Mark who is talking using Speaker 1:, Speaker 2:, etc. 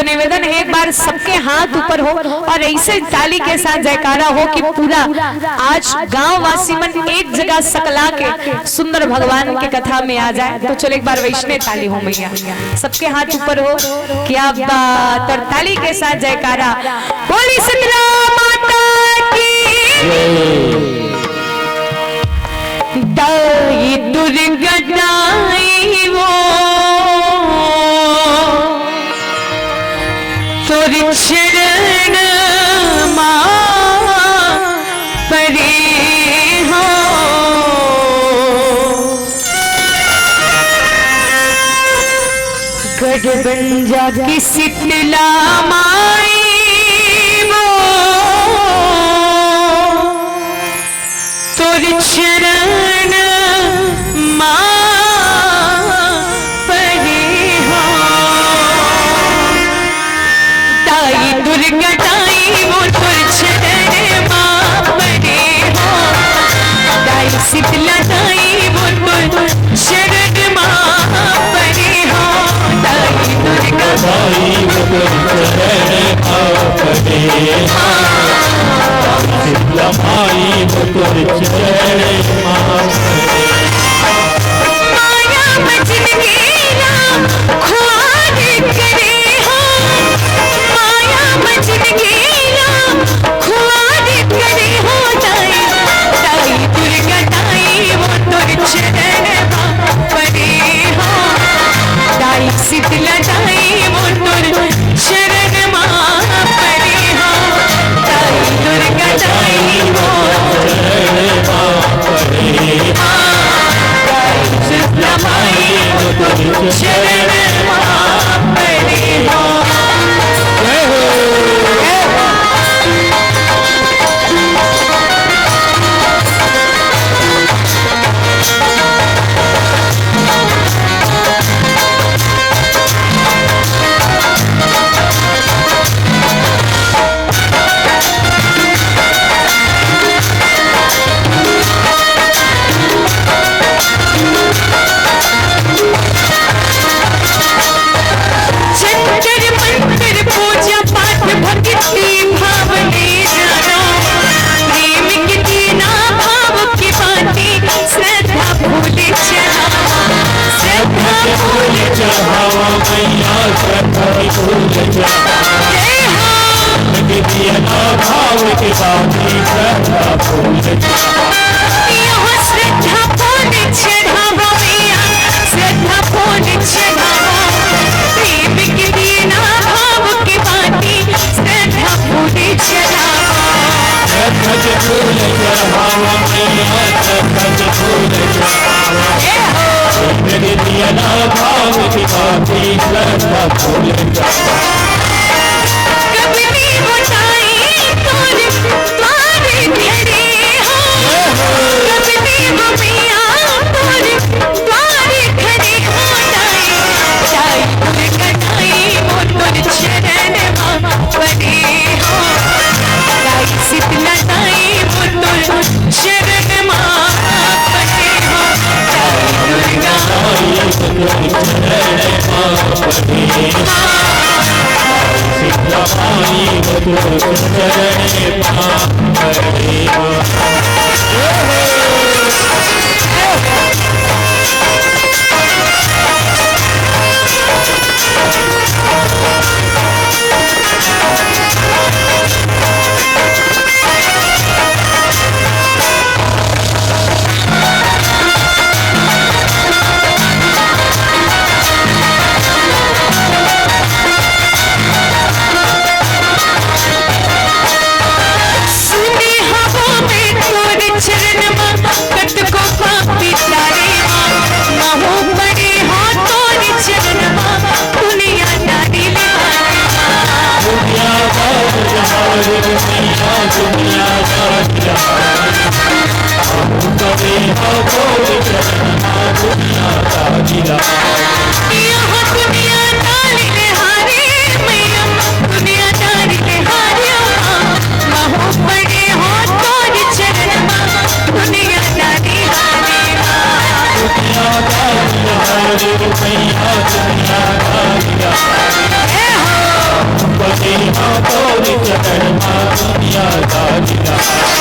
Speaker 1: निवेदन है एक बार सबके हाथ ऊपर हो और ऐसे ताली के साथ जयकारा हो कि पूरा आज गांव वासी मन एक जगह सकला के सुंदर भगवान की कथा में आ जाए। तो चलो एक बार वैष्णव ताली हो मैया, सबके हाथ ऊपर हो, क्या बात। और ताली के साथ जयकारा, बोली शीतला माता की, दाई दुर्गा दाई वो तोरी शरण मां परे हो, गढ़बंजा की शीतला माई वो तोरी शरण मां परे हो, दाई दुर्गा दाई वो तोरी शरण मां परे हो, दाई शीतला दाई वो तोरी शरण मां परे हो, दाई दुर्गा
Speaker 2: दाई वो तोरी शरण मां परे हो, शीतला माई वो तोरी शरण मां परे हो,
Speaker 1: माया मचन गेला ख्वार करे हो, माया मचन गेला ख्वार करे हो, दाई दाई दुर्गा दाई वो तोरी शरण मां परे हो, दाई शीतला दाई वो तोरी शरण मां परे हो, दाई दुर्गा दाई वो
Speaker 2: शरण मां परे हो,
Speaker 1: दाई शीतला माई वो तोरी शरण मां परे हो।
Speaker 2: जय हो।
Speaker 1: जंतर मंतर पूजा पाठ भक्ति भाव ले जानो, प्रेम की दीना भाव की बातें श्रद्धा भूले चढ़ावा, श्रद्धा भूले
Speaker 2: चढ़ावा मैया श्रद्धा फूल चढ़ावा,
Speaker 1: जय हो
Speaker 2: दिया भाव के बाती श्रद्धा फूल चढ़ावा,
Speaker 1: यहाँ श्रद्धा भूले चढ़ावा मैया, श्रद्धा भूले चढ़ावा, प्रेम की दीना भाव की बातें श्रद्धा भूले चढ़ावा,
Speaker 2: श्रद्धा फूल चढ़ावा मैया श्रद्धा फूल चढ़ावा,
Speaker 1: जय हो
Speaker 2: दिया भाव के बाती श्रद्धा फूल चढ़ावा,
Speaker 1: कबनी बुझाई तोर द्वार घरे हो, कबनी बुझिया तोर द्वार घरे हो, दाई दाई दुर्गा दाई वो तोर शरण मां परे हो, दाई शीतला दाई वो तोर शरण मां परे हो, दाई दुर्गा
Speaker 2: दाई वो तोरी शरण मां परे हो, शीतला माई वो तोरी शरण मां परे हो।
Speaker 1: सुनी हवा में तोरे चरण मां कत को पापी तारे मां, महू पड़े हो तोरे चरण मां, दुनिया नारी ले
Speaker 2: दुनिया दार जहार मैया दुनिया दार जहार, कभी हो बोल चढ़ना दुनिया दारी जहार,
Speaker 1: यहाँ दुनिया नारी ले हारे मैया, दुनिया नारी ले हारे महू पड़े हो तोरे चरण मां, दुनिया नारी हारे
Speaker 2: दुनिया दार जहार मैया दुनिया दारी जहार, दुनियादारी रहा